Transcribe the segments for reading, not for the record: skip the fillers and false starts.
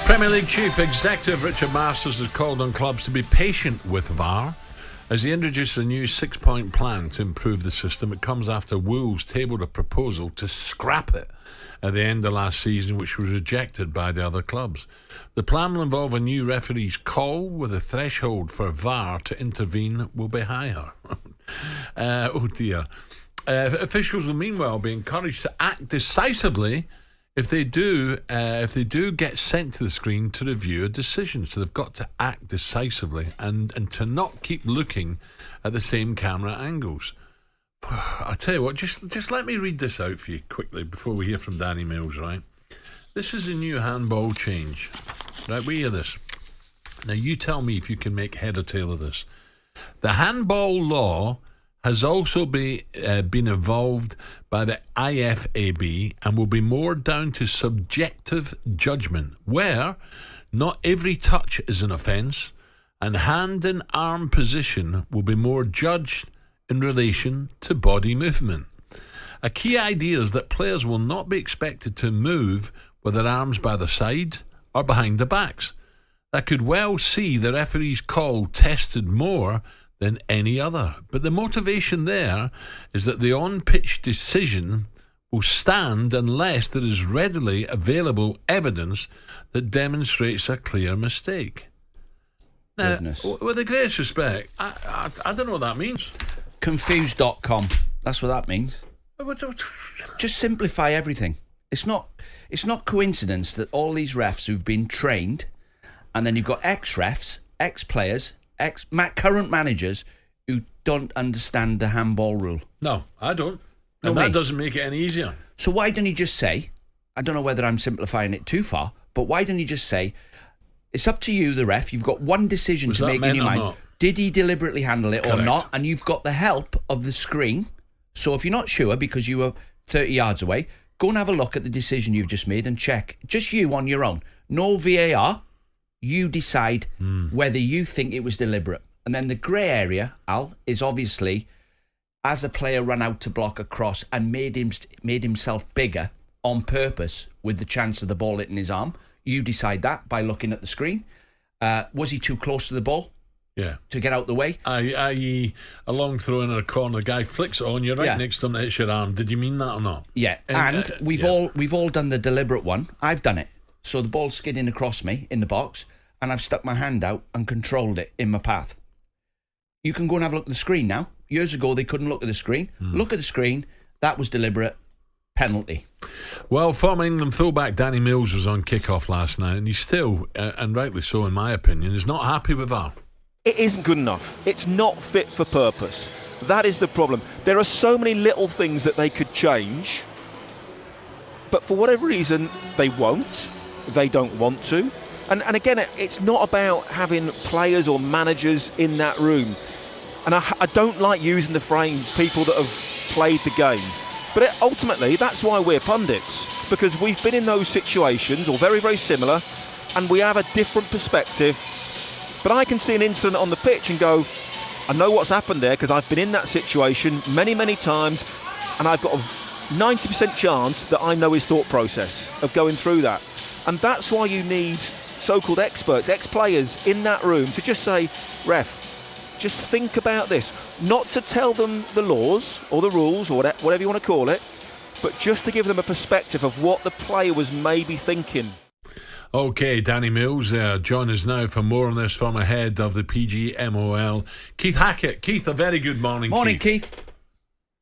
Premier League Chief Executive Richard Masters has called on clubs to be patient with VAR as he introduced a new 6-point plan to improve the system. It comes after Wolves tabled a proposal to scrap it at the end of last season, which was rejected by the other clubs. The plan will involve a new referee's call with a threshold for VAR to intervene will be higher. Oh dear. Officials will meanwhile be encouraged to act decisively if they do get sent to the screen to review a decision. So they've got to act decisively and to not keep looking at the same camera angles. I tell you what, just let me read this out for you quickly before we hear from Danny Mills, right? This is a new handball change. Right, we hear this. Now you tell me if you can make head or tail of this. The handball law has also been evolved by the IFAB and will be more down to subjective judgment, where not every touch is an offence, and hand and arm position will be more judged in relation to body movement. A key idea is that players will not be expected to move with their arms by the sides or behind the backs. That could well see the referee's call tested more than any other. But the motivation there is that the on-pitch decision will stand unless there is readily available evidence that demonstrates a clear mistake. Now, with the greatest respect, I don't know what that means. Confused.com. That's what that means. Just simplify everything. It's not coincidence that all these refs who've been trained, and then you've got ex-refs, ex-players, current managers who don't understand the handball rule. No, I don't. And that doesn't make it any easier. So why don't you just say, I don't know whether I'm simplifying it too far, but why don't you just say, it's up to you, the ref, you've got one decision to make in your mind. Did he deliberately handle it or not? And you've got the help of the screen. So if you're not sure because you were 30 yards away, go and have a look at the decision you've just made and check. Just you on your own. No VAR. You decide whether you think it was deliberate. And then the grey area, Al, is obviously as a player run out to block a cross and made himself bigger on purpose with the chance of the ball hitting his arm. You decide that by looking at the screen. Was he too close to the ball? Yeah. To get out the way? I.e., a long throw in a corner, guy flicks it on, you're right next to him, that hits your arm. Did you mean that or not? Yeah. And we've all done the deliberate one. I've done it. So the ball's skidding across me in the box, and I've stuck my hand out and controlled it in my path. You can go and have a look at the screen now. Years ago, they couldn't look at the screen. Look at the screen. That was deliberate. Penalty. Well, former England fullback Danny Mills was on kick-off last night, and he's still, and rightly so in my opinion, is not happy with VAR. It isn't good enough. It's not fit for purpose. That is the problem. There are so many little things that they could change, but for whatever reason, they won't. They don't want to. And again, it's not about having players or managers in that room. And I don't like using the phrase people that have played the game. But ultimately, that's why we're pundits, because we've been in those situations, or very, very similar, and we have a different perspective. But I can see an incident on the pitch and go, I know what's happened there because I've been in that situation many, many times, and I've got a 90% chance that I know his thought process of going through that. And that's why you need so-called experts, ex-players in that room to just say, ref, just think about this. Not to tell them the laws or the rules or whatever you want to call it, but just to give them a perspective of what the player was maybe thinking. Okay, Danny Mills join us now for more on this from ahead of the PGMOL. Keith Hackett. Keith, a very good morning. Morning, Keith.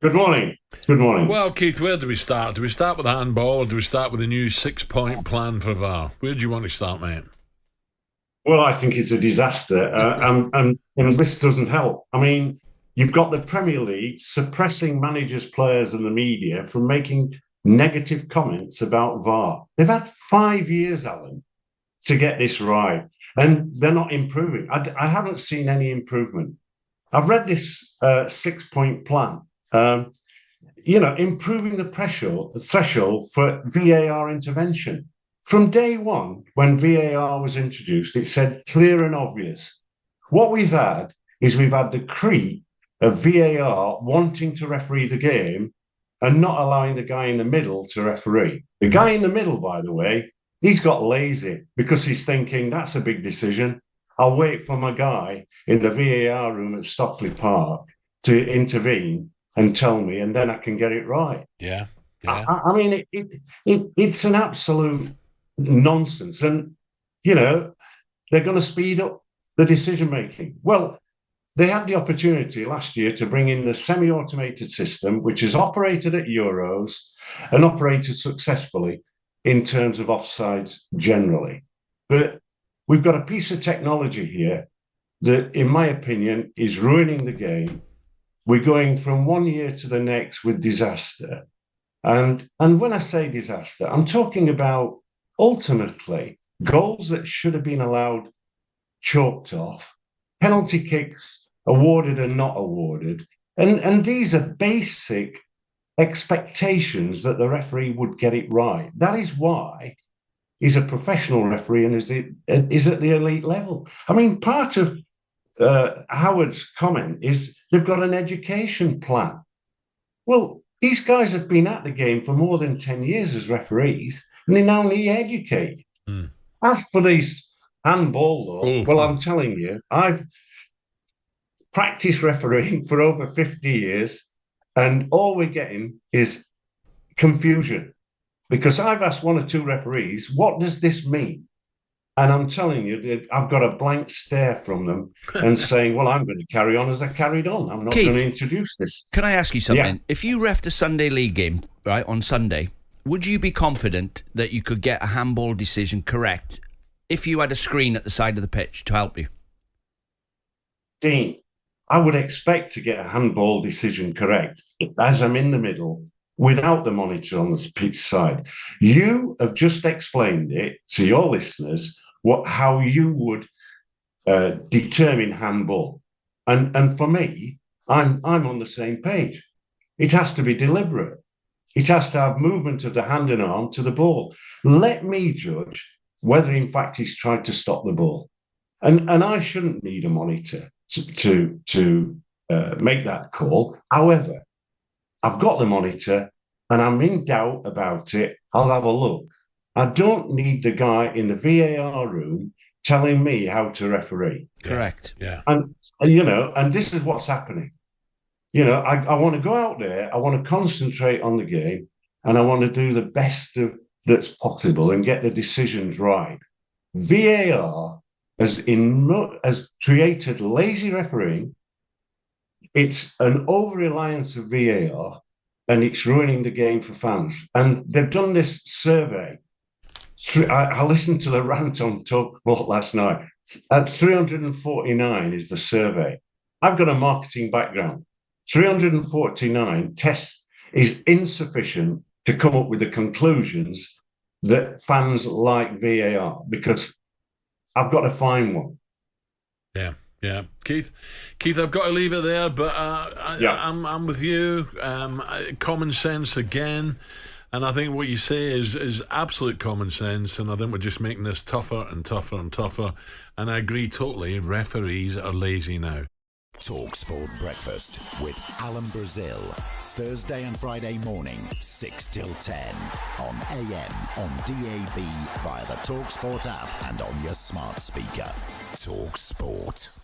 Good morning. Good morning. Well, Keith, where do we start? Do we start with handball or do we start with the new 6-point plan for VAR? Where do you want to start, mate? Well, I think it's a disaster, and this doesn't help. I mean, you've got the Premier League suppressing managers, players and the media from making negative comments about VAR. They've had 5 years, Alan, to get this right, and they're not improving. I haven't seen any improvement. I've read this 6-point plan. Improving the threshold for VAR intervention. From day one, when VAR was introduced, it said clear and obvious. What we've had the creep of VAR wanting to referee the game and not allowing the guy in the middle to referee. The guy in the middle, by the way, he's got lazy because he's thinking that's a big decision. I'll wait for my guy in the VAR room at Stockley Park to intervene and tell me, and then I can get it right. Yeah. I mean, it's an absolute nonsense. And, they're going to speed up the decision making. Well, they had the opportunity last year to bring in the semi-automated system, which is operated at Euros and operated successfully in terms of offsides generally. But we've got a piece of technology here that, in my opinion, is ruining the game. We're going from one year to the next with disaster. And when I say disaster, I'm talking about ultimately goals that should have been allowed chalked off, penalty kicks awarded and not awarded. And these are basic expectations that the referee would get it right. That is why he's a professional referee and is at the elite level. I mean, part of Howard's comment is they've got an education plan. Well, these guys have been at the game for more than 10 years as referees, and they now need to educate. As for these handball law, I'm telling you, I've practiced refereeing for over 50 years, and all we're getting is confusion. Because I've asked one or two referees, what does this mean? And I'm telling you, that I've got a blank stare from them and saying, well, I'm going to carry on as I carried on. I'm not Keith, going to introduce this. Can I ask you something? Yeah. If you refed a Sunday league game, right, on Sunday, would you be confident that you could get a handball decision correct if you had a screen at the side of the pitch to help you? Dean, I would expect to get a handball decision correct as I'm in the middle without the monitor on the pitch side. You have just explained it to your listeners how you would determine handball. And for me, I'm on the same page. It has to be deliberate. It has to have movement of the hand and arm to the ball. Let me judge whether, in fact, he's tried to stop the ball. And I shouldn't need a monitor to make that call. However, I've got the monitor and I'm in doubt about it. I'll have a look. I don't need the guy in the VAR room telling me how to referee. Correct. Yeah. And this is what's happening. I want to go out there, I want to concentrate on the game, and I want to do the best that's possible and get the decisions right. VAR has created lazy refereeing. It's an over-reliance of VAR, and it's ruining the game for fans. And they've done this survey. I listened to the rant on talkSPORT last night. At 349 is the survey. I've got a marketing background. 349 tests is insufficient to come up with the conclusions that fans like VAR, because I've got to find one. Yeah. Keith, I've got to leave it there, but I'm with you. Common sense again. And I think what you say is absolute common sense, and I think we're just making this tougher and tougher and tougher. And I agree totally, referees are lazy now. talkSPORT Breakfast with Alan Brazil. Thursday and Friday morning, 6 till 10. On AM, on DAB, via the talkSPORT app and on your smart speaker. talkSPORT.